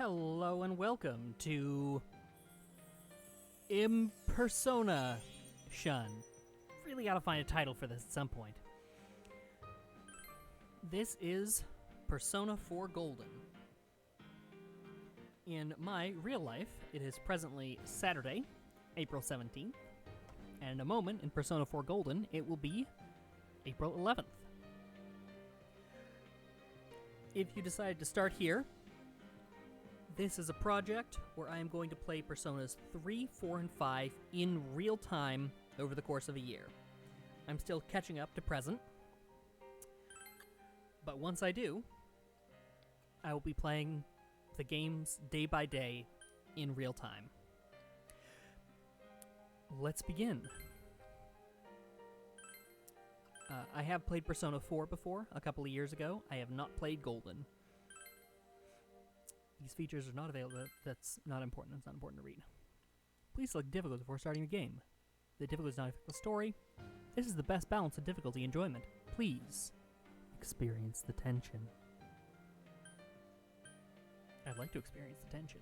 Hello and welcome to Impersona Shun. Really gotta find a title for this at some point. This is Persona 4 Golden. In my real life, it is presently Saturday, April 17th, and in a moment in Persona 4 Golden, it will be April 11th. If you decide to start here, this is a project where I am going to play Personas 3, 4, and 5 in real time over the course of a year. I'm still catching up to present, but once I do, I will be playing the games day by day in real time. Let's begin. I have played Persona 4 before, a couple of years ago. I have not played Golden. These features are not available. That's not important. It's not important to read. Please select difficulty before starting the game. The difficulty does not affect the story. This is the best balance of difficulty enjoyment. Please experience the tension. I'd like to experience the tension.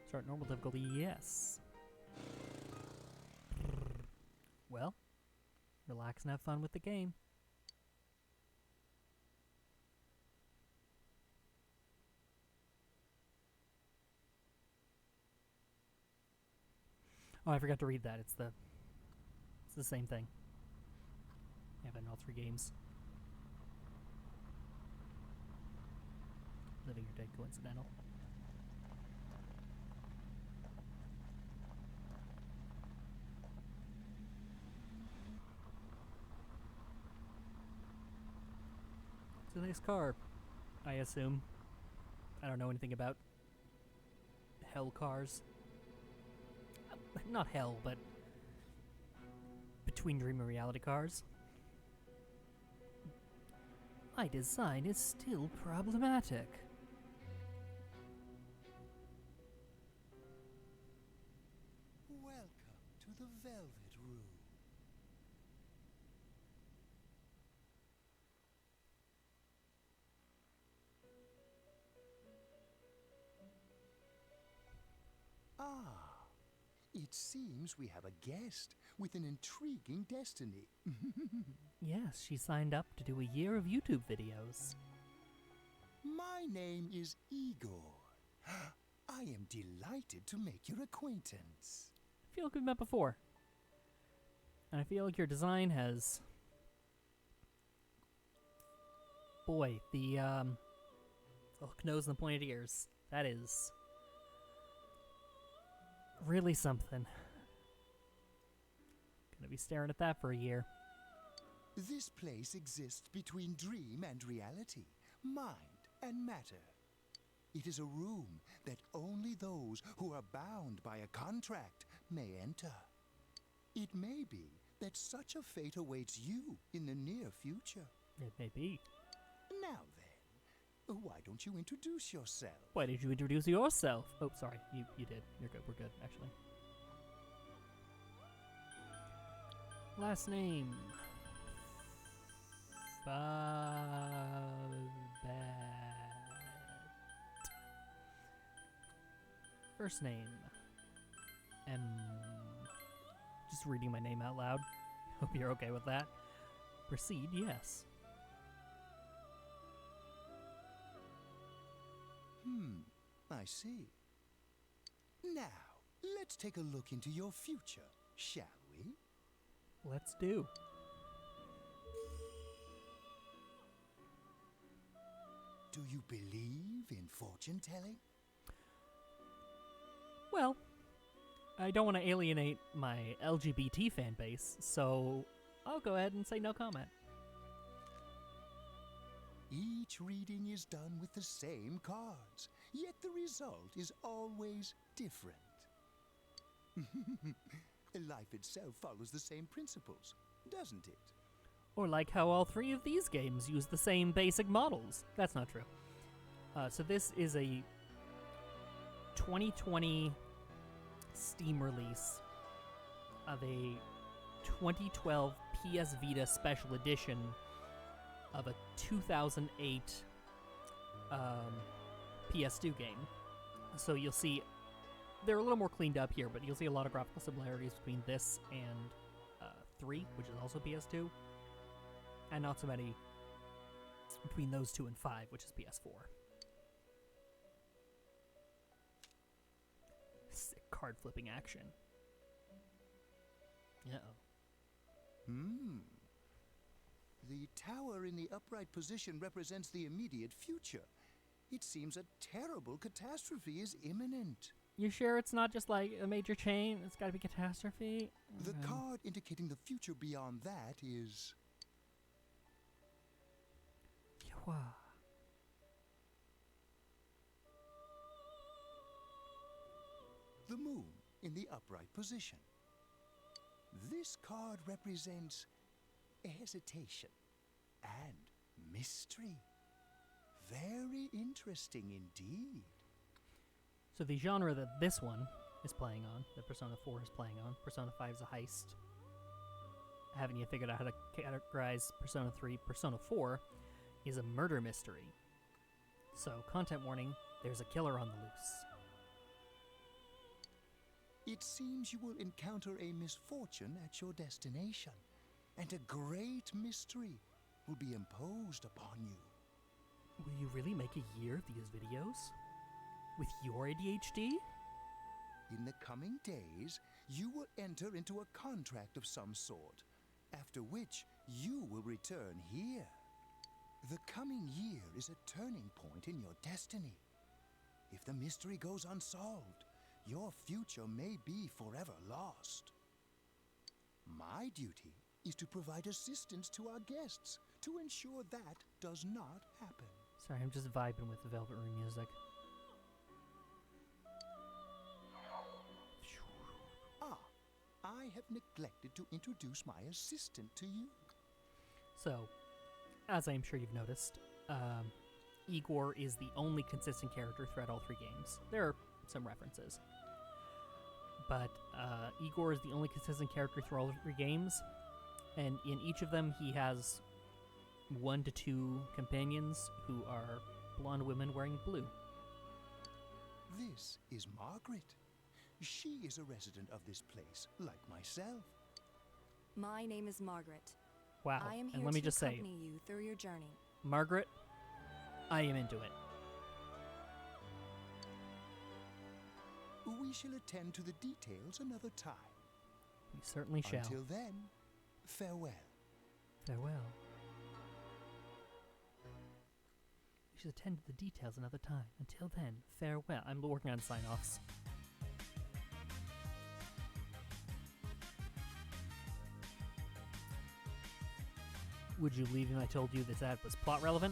Start normal difficulty, yes. Well, relax and have fun with the game. Oh, I forgot to read that. It's the same thing. I have it in all three games. Living or dead coincidental. It's a nice car, I assume. I don't know anything about hell cars. Not hell, but between dream and reality cars. My design is still problematic. Welcome to the Velvet Room. It seems we have a guest with an intriguing destiny. Yes, she signed up to do a year of YouTube videos. My name is Igor. I am delighted to make your acquaintance. I feel like we've met before. And I feel like your design has... Boy, the hook nose and the pointed ears. That is... really something. Gonna be staring at that for a year. This place exists between dream and reality, mind and matter. It is a room that only those who are bound by a contract may enter. It may be that such a fate awaits you in the near future. It may be. Now then, why don't you introduce yourself? Why did you introduce yourself? Oh, sorry. You did. You're good. We're good, actually. Last name. First name. Just reading my name out loud. Hope you're okay with that. Proceed, yes. I see. Now, let's take a look into your future, shall we? Let's do. Do you believe in fortune-telling? Well, I don't want to alienate my LGBT fan base, so I'll go ahead and say no comment. Each reading is done with the same cards, yet the result is always different. Life itself follows the same principles, doesn't it? Or like how all three of these games use the same basic models. That's not true. So this is a 2020 Steam release of a 2012 PS Vita Special Edition of a 2008 PS2 game. So you'll see they're a little more cleaned up here, but you'll see a lot of graphical similarities between this and 3, which is also PS2, and not so many between those 2 and 5, which is PS4. Sick card flipping action. Uh-oh. The tower in the upright position represents the immediate future. It seems a terrible catastrophe is imminent. You sure it's not just like a major chain? It's gotta be catastrophe? The card indicating the future beyond that is... Wow. The moon in the upright position. This card represents hesitation and mystery. Very interesting indeed. So the genre that this one is playing on, that Persona 4 is playing on, Persona 5 is a heist. Haven't yet figured out how to categorize Persona 3. Persona 4 is a murder mystery. So, content warning, there's a killer on the loose. It seems you will encounter a misfortune at your destination, and a great mystery will be imposed upon you. Will you really make a year of these videos? With your ADHD? In the coming days, you will enter into a contract of some sort, after which you will return here. The coming year is a turning point in your destiny. If the mystery goes unsolved, your future may be forever lost. My duty is to provide assistance to our guests to ensure that does not happen. Sorry, I'm just vibing with the Velvet Room music. I have neglected to introduce my assistant to you. So, as I'm sure you've noticed, Igor is the only consistent character throughout all 3 games. There are some references. But Igor is the only consistent character through all 3 games, and in each of them he has 1 to 2 companions who are blonde women wearing blue. This is Margaret. She is a resident of this place, like myself. My name is Margaret. Wow, I am here and let me to just say, accompany you through your journey. Margaret, I am into it. We shall attend to the details another time. We certainly shall. Until then, farewell. Farewell. We should attend to the details another time. Until then, farewell. I'm working on sign-offs. Would you believe me if I told you this ad was plot relevant?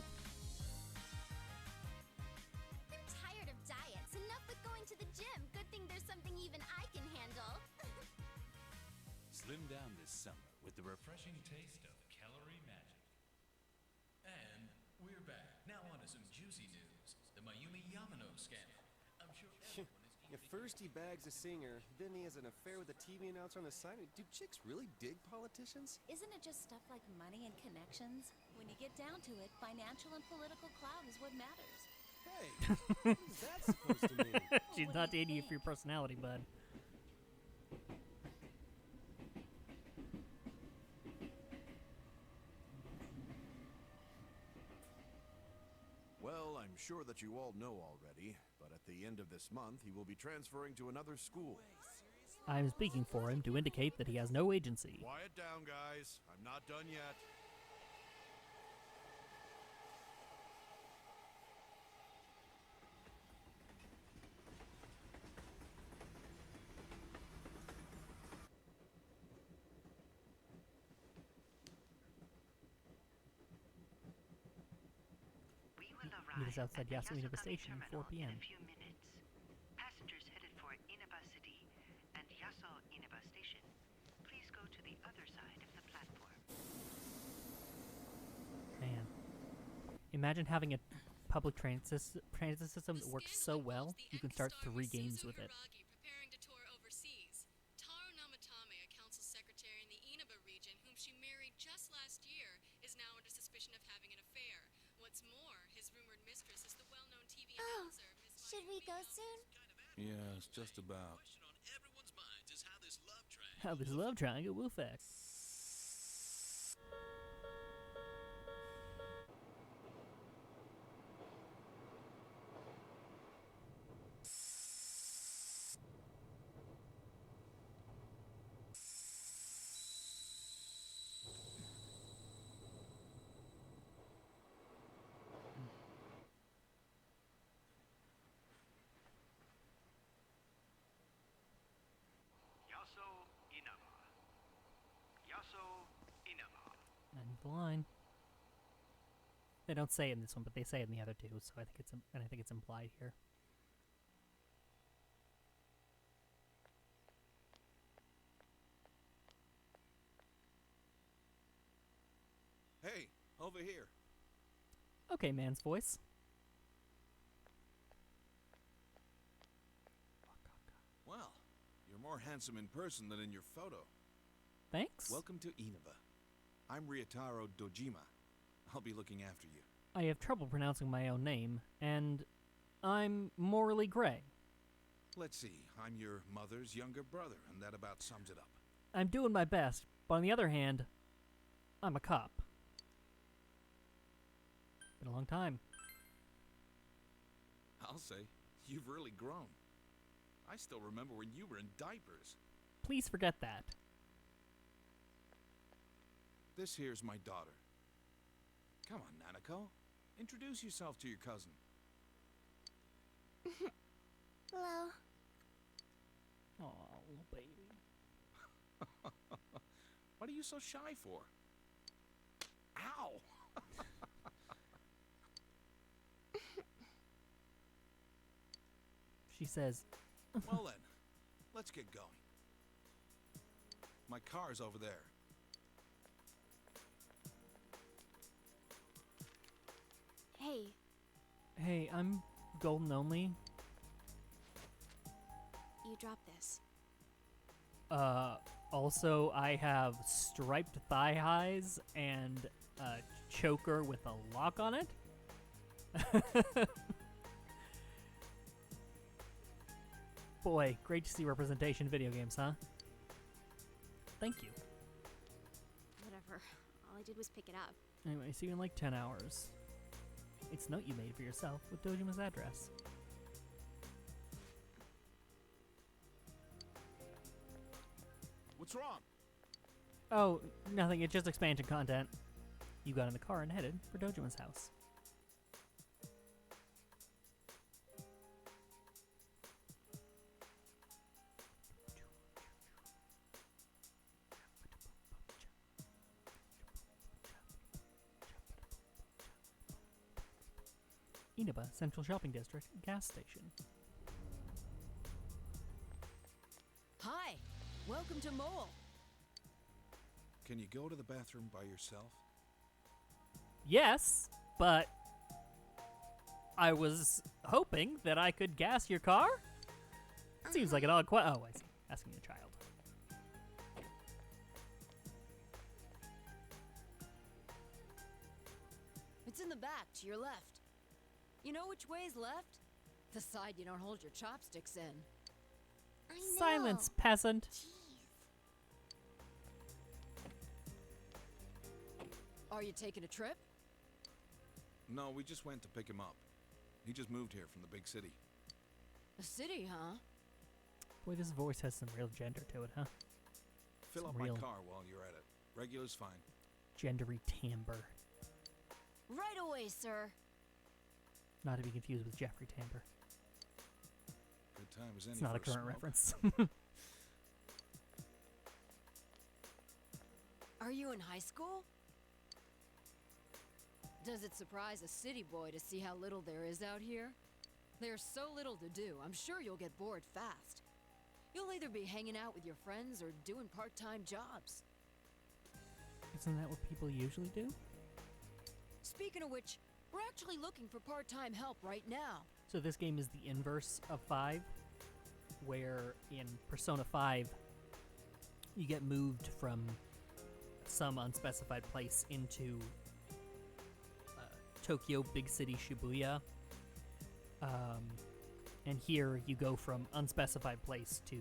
I'm tired of diets. Enough with going to the gym. Good thing there's something even I can handle. Slim down this summer with the refreshing taste of calorie magic. And we're back. Now on to some juicy news. The Mayumi Yamano scandal. I'm sure everyone is Yeah, first he bags a singer, then he has an affair with a TV announcer on the side. Do chicks really dig politicians? Isn't it just stuff like money and connections? When you get down to it, financial and political clout is what matters. Hey, what is that supposed to mean? She's What not do you dating you for think? your personality, bud. Well, I'm sure that you all know already, but at the end of this month, he will be transferring to another school. I'm speaking for him to indicate that he has no agency. Quiet down, guys. I'm not done yet. Meet us outside Yasu Inaba Station at 4 p.m. In a few minutes. Passengers headed for Inaba City and Yaso Inaba Station, please go to the other side of the platform. Man. Imagine having a public transit system that works so well, you can start 3 games with it. Preparing to tour overseas. Taro Namatame, a council secretary in the Inaba region, whom she married just last year, is now under suspicion of having an affair. What's more, his rumored mistress is the well-known TV announcer Should we go soon? Yes, just about. Question on everyone's minds is how this love triangle. How this love triangle will affect. Yaso Inaba. Yaso Inaba. And the line. They don't say it in this one, but they say it in the other two, so I think it's implied here. Hey, over here. Okay, man's voice. Well, you're more handsome in person than in your photo. Thanks. Welcome to Inaba. I'm Ryotaro Dojima. I'll be looking after you. I have trouble pronouncing my own name, and I'm morally gray. Let's see, I'm your mother's younger brother, and that about sums it up. I'm doing my best, but on the other hand, I'm a cop. Been a long time. I'll say, you've really grown. I still remember when you were in diapers. Please forget that. This here's my daughter. Come on, Nanako. Introduce yourself to your cousin. Hello. Oh, little baby. What are you so shy for? Ow! She says, Well then, let's get going. My car's over there. Hey, hey, I'm golden only. you dropped this. Also, I have striped thigh highs and a choker with a lock on it. Boy, great to see representation in video games, huh? Thank you. Whatever. All I did was pick it up. Anyway, see you in like 10 hours. It's a note you made for yourself with Dojima's address. What's wrong? Oh, nothing. It's just expansion content. You got in the car and headed for Dojima's house. Inaba Central Shopping District gas station. Hi, welcome to Mole. Can you go to the bathroom by yourself? Yes, but I was hoping that I could gas your car? Seems like an odd question. Oh, I see. Asking a child. It's in the back, to your left. You know which way's left? The side you don't hold your chopsticks in. I know. Silence, peasant. Are you taking a trip? No, we just went to pick him up. He just moved here from the big city. A city, huh? Boy, this voice has some real gender to it, huh? Fill Some up my real car while you're at it. Regular's fine. gendery timbre. Right away, sir. Not to be confused with Jeffrey Tambor. Good time as any It's not a for current smoke. reference. Are you in high school? Does it surprise a city boy to see how little there is out here? There's so little to do, I'm sure you'll get bored fast. You'll either be hanging out with your friends or doing part-time jobs. Isn't that what people usually do? Speaking of which, we're actually looking for part-time help right now. So this game is the inverse of 5, where in Persona 5, you get moved from some unspecified place into Tokyo, big city Shibuya. And here you go from unspecified place to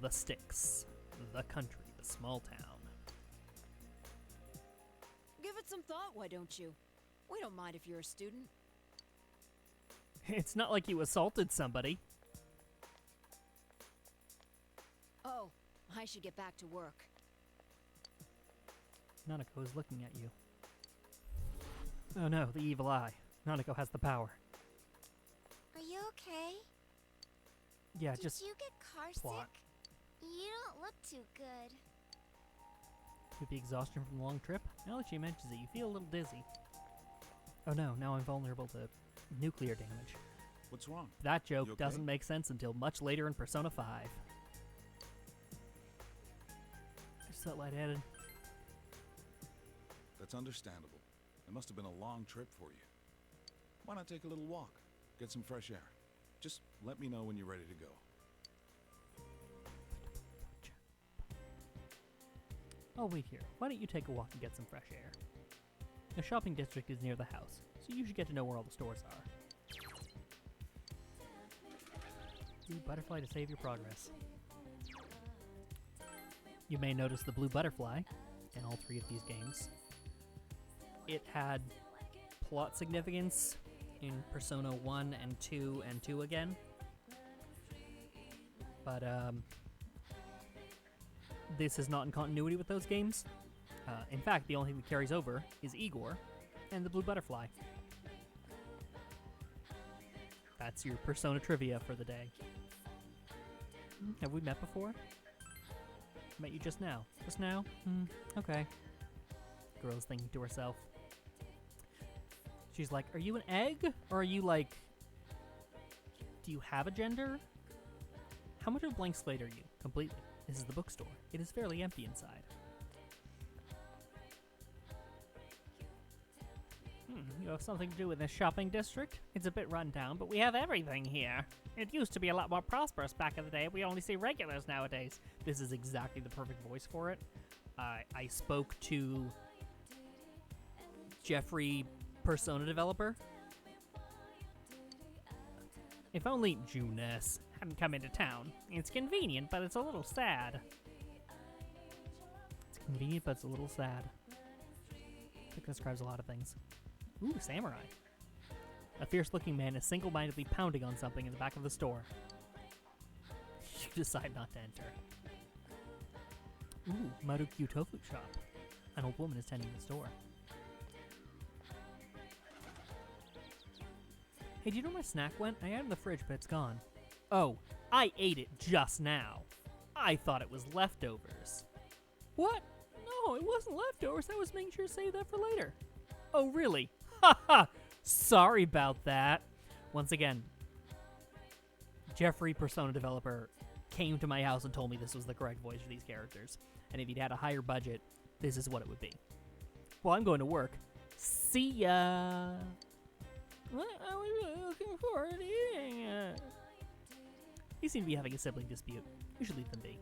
the sticks, the country, the small town. Give it some thought, why don't you? We don't mind if you're a student. It's not like you assaulted somebody. Oh, I should get back to work. Nanako is looking at you. Oh no, the evil eye. Nanako has the power. Are you okay? Yeah, Did just you get car plot. sick? You don't look too good. Could be exhaustion from the long trip. Now that she mentions it, you feel a little dizzy. Oh no, now I'm vulnerable to nuclear damage. What's wrong? That joke You okay? doesn't make sense until much later in Persona 5. Just that lightheaded. That's understandable. It must have been a long trip for you. Why not take a little walk? Get some fresh air. Just let me know when you're ready to go. I'll wait here. Why don't you take a walk and get some fresh air? The shopping district is near the house, so you should get to know where all the stores are. Blue butterfly to save your progress. You may notice the blue butterfly in all three of these games. It had plot significance in Persona 1 and 2 and 2 again. But, this is not in continuity with those games. In fact, the only thing that carries over is Igor and the blue butterfly. That's your Persona trivia for the day. Have we met before? Met you just now. Just now? Okay. Girl's thinking to herself. She's like, are you an egg? Or are you like... Do you have a gender? How much of a blank slate are you? Completely. This is the bookstore. It is fairly empty inside. You have something to do with this shopping district? It's a bit run down, but we have everything here. It used to be a lot more prosperous back in the day. We only see regulars nowadays. This is exactly the perfect voice for it. I spoke to Jeffrey, Persona developer. If only Juness hadn't come into town. It's convenient, but it's a little sad. It's convenient, but it's a little sad. I think that describes a lot of things. Ooh, samurai. A fierce-looking man is single-mindedly pounding on something in the back of the store. You decide not to enter. Ooh, Marukyu Tofu Shop. An old woman is tending the store. Hey, do you know where my snack went? I had it in the fridge, but it's gone. Oh, I ate it just now. I thought it was leftovers. What? No, it wasn't leftovers. I was making sure to save that for later. Oh, really? Haha! Sorry about that. Once again, Jeffrey, Persona developer, came to my house and told me this was the correct voice for these characters. And if he'd had a higher budget, this is what it would be. Well, I'm going to work. See ya! What? I was really looking forward to eating it. You seem to be having a sibling dispute. You should leave them be.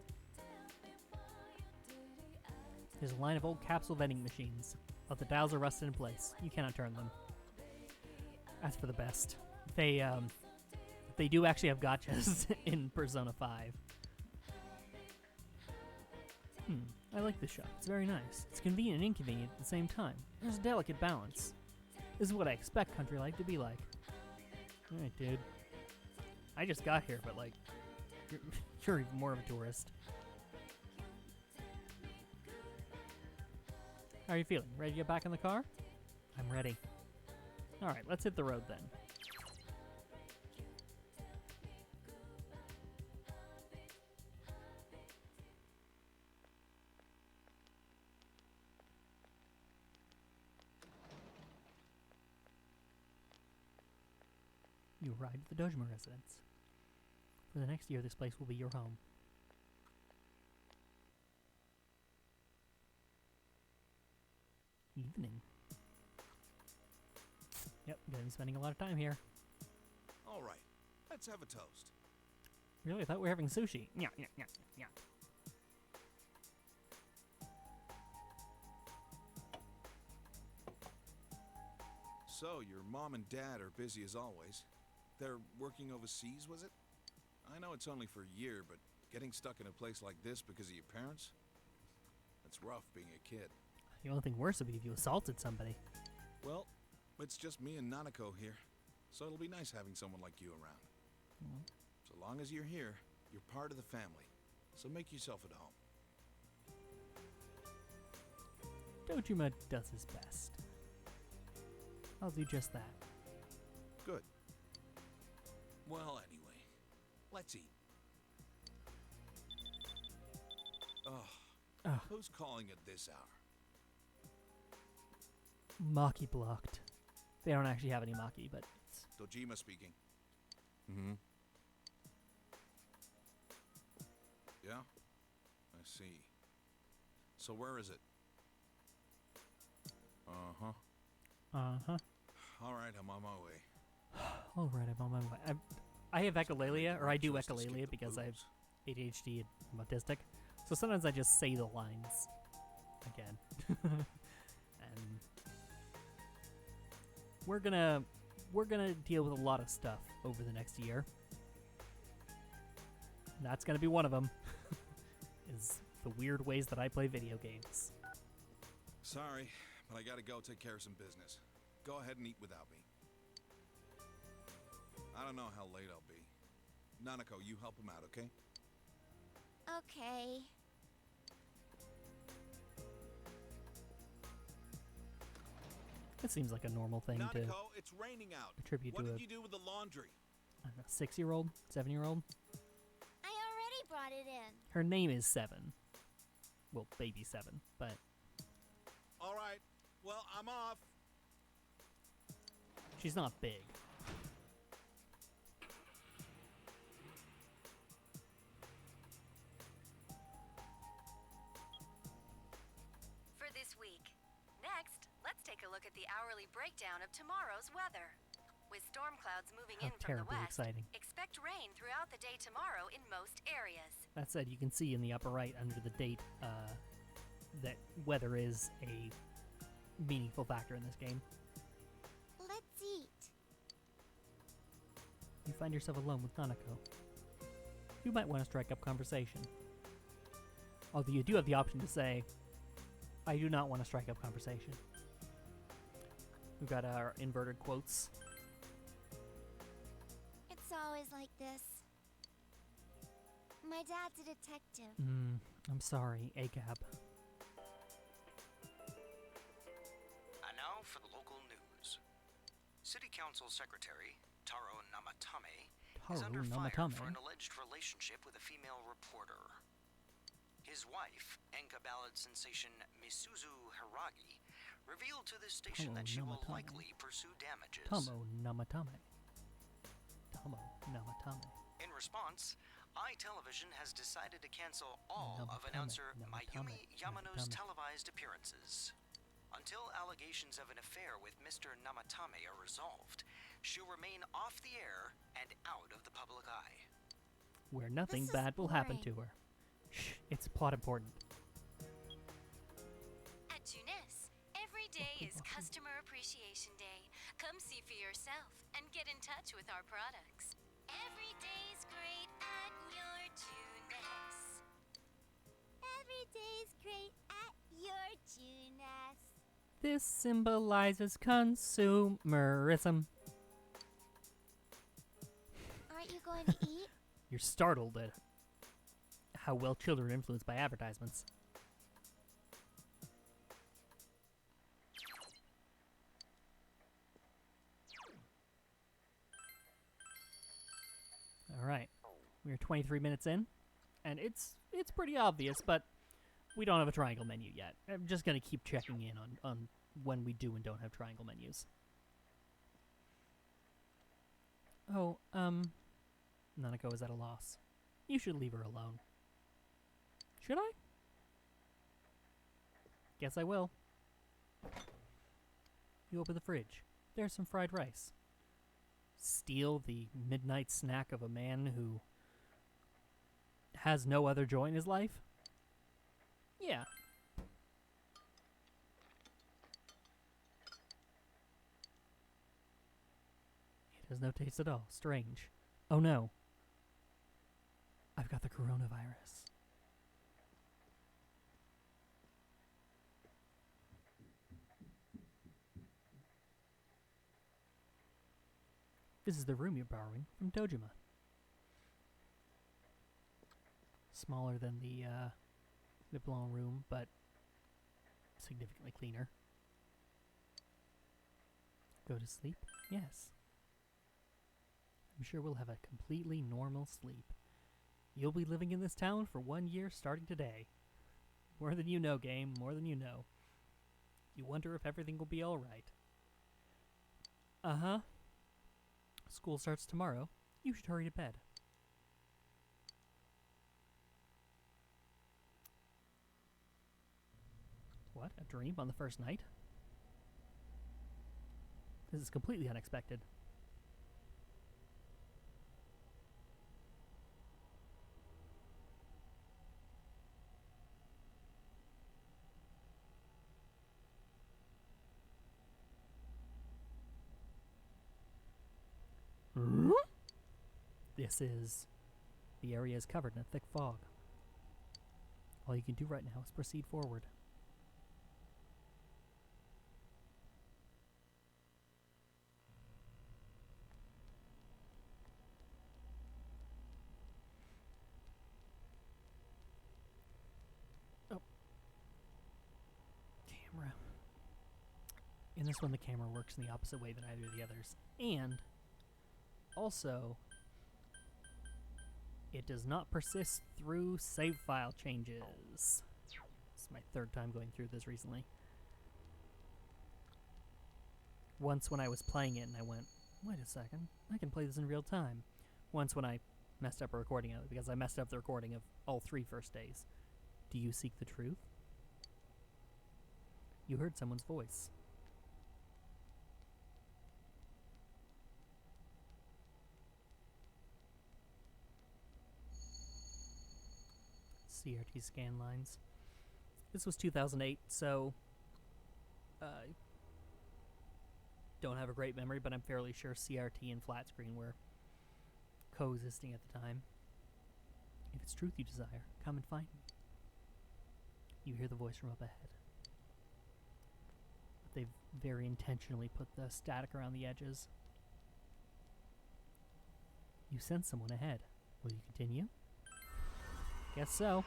There's a line of old capsule vending machines, but the dials are rusted in place. You cannot turn them. That's for the best. They do actually have gotchas in Persona 5. I like this shop. It's very nice. It's convenient and inconvenient at the same time. There's a delicate balance. This is what I expect country life to be like. Alright, dude. I just got here, but like, you're even more of a tourist. How are you feeling? Ready to get back in the car? I'm ready. Alright, let's hit the road then. You arrive at the Dojima residence. For the next year, this place will be your home. Evening. Yep, gonna be spending a lot of time here. All right, let's have a toast. Really? I thought we were having sushi. Yeah. So, your mom and dad are busy as always. They're working overseas, was it? I know it's only for a year, but getting stuck in a place like this because of your parents? That's rough being a kid. The only thing worse would be if you assaulted somebody. Well, it's just me and Nanako here, so it'll be nice having someone like you around. So long as you're here, you're part of the family, so make yourself at home. Dojima does his best. I'll do just that. Good. Well, anyway, let's eat. Ugh. Who's calling at this hour? Maki blocked. They don't actually have any Maki, but it's... Dojima speaking. Mm-hmm. Yeah? I see. So where is it? Uh-huh. Uh-huh. All right, I'm on my way. All right, I'm on my way. I have echolalia, or I do Choice to skip echolalia the because I have booze. ADHD and I'm autistic. So sometimes I just say the lines again. And we're gonna deal with a lot of stuff over the next year. And that's gonna be one of them. Is the weird ways that I play video games. Sorry, but I gotta go take care of some business. Go ahead and eat without me. I don't know how late I'll be. Nanako, you help him out, okay? Okay. It seems like a normal thing to Nanako, it's raining out. attribute What to did a you do with the laundry? I don't know, 6-year-old, 7-year-old. I already brought it in. Her name is 7. Well, baby 7, but All right. Well, I'm off. she's not big. For this week. Next, let's take a look at the hourly breakdown of tomorrow's weather. With storm clouds moving How in from the terribly west, exciting. expect rain throughout the day tomorrow in most areas. That said, you can see in the upper right under the date that weather is a meaningful factor in this game. Let's eat. You find yourself alone with Nanako. You might want to strike up conversation. Although you do have the option to say, I do not want to strike up conversation. We've got our inverted quotes. It's always like this. My dad's a detective. I'm sorry, ACAB. And now for the local news. City Council Secretary Taro Namatame is Taro under fire Namatame. for an alleged relationship with a female reporter. His wife, Enka ballad sensation Misuzu Hiragi, revealed to the station Taro that she will Namatame. likely pursue damages. Tomo Namatame. Tomo Namatame. In response, iTelevision has decided to cancel all of Namatame, announcer Namatame, Mayumi Yamano's Namatame. televised appearances. Until allegations of an affair with Mr. Namatame are resolved, she'll remain off the air and out of the public eye. Where nothing This is bad will happen to boring. her. Shh, it's plot important. At Tunis, every day is Customer Appreciation Day. Come see for yourself and get in touch with our products. Every day's great at your Tunis. Every day's great at your Tunas. This symbolizes consumerism. Aren't you going to eat? You're startled at how well children are influenced by advertisements. Alright, we're 23 minutes in, and it's pretty obvious, but we don't have a triangle menu yet. I'm just going to keep checking in on when we do and don't have triangle menus. Oh, Nanako is at a loss. You should leave her alone. Should I? Guess I will. You open the fridge. There's some fried rice. Steal the midnight snack of a man who has no other joy in his life? Yeah. has no taste at all. Strange. Oh no. I've got the coronavirus. This is the room you're borrowing from Dojima. Smaller than the Blanc room, but significantly cleaner. Go to sleep? Yes. I'm sure we'll have a completely normal sleep. You'll be living in this town for 1 year starting today. More than you know, game. More than you know. You wonder if everything will be alright. Uh-huh. School starts tomorrow. You should hurry to bed. What? A dream on the first night? This is completely unexpected. This is... The area is covered in a thick fog. All you can do right now is proceed forward. Oh. Camera. In this one, the camera works in the opposite way than either of the others. And... also... it does not persist through save file changes. This is my third time going through this recently. Once when I was playing it and I went, wait a second, I can play this in real time. Once when I messed up a recording of it, because I messed up the recording of all 3 first days. Do you seek the truth? You heard someone's voice. CRT scan lines. This was 2008, so don't have a great memory, but I'm fairly sure CRT and flat screen were coexisting at the time. If it's truth you desire, come and find me. You hear the voice from up ahead. But they've very intentionally put the static around the edges. You sense someone ahead. Will you continue? Guess so.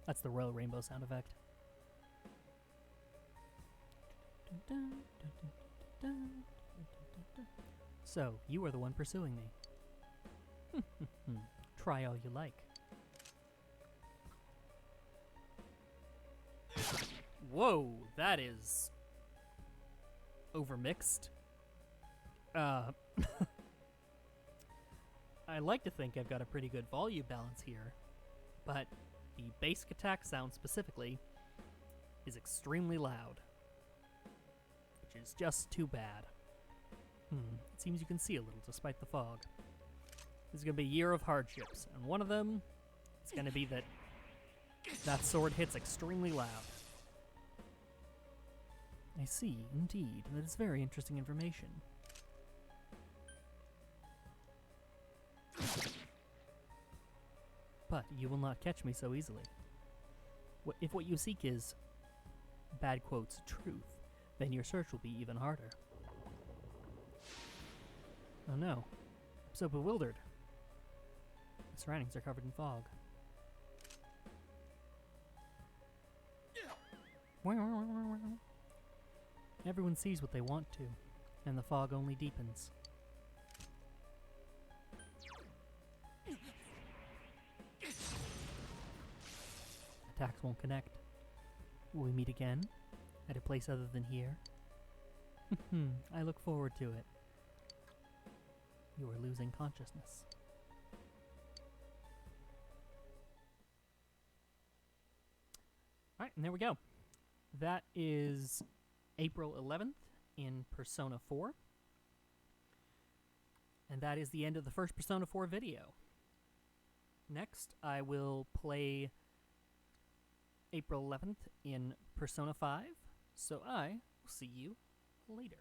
That's the Royal Rainbow sound effect. So, you are the one pursuing me. Try all you like. Whoa, that is... overmixed. I like to think I've got a pretty good volume balance here, but the basic attack sound specifically is extremely loud, which is just too bad. It seems you can see a little despite the fog. This is going to be a year of hardships, and one of them is going to be that that sword hits extremely loud. I see, indeed. That is very interesting information. But you will not catch me so easily. If what you seek is, bad quotes, truth, then your search will be even harder. Oh no. I'm so bewildered. The surroundings are covered in fog. Everyone sees what they want to, and the fog only deepens. Attacks won't connect. Will we meet again? At a place other than here? I look forward to it. You are losing consciousness. Alright, and there we go. That is April 11th in Persona 4. And that is the end of the first Persona 4 video. Next, I will play April 11th in Persona 5, so I see you later.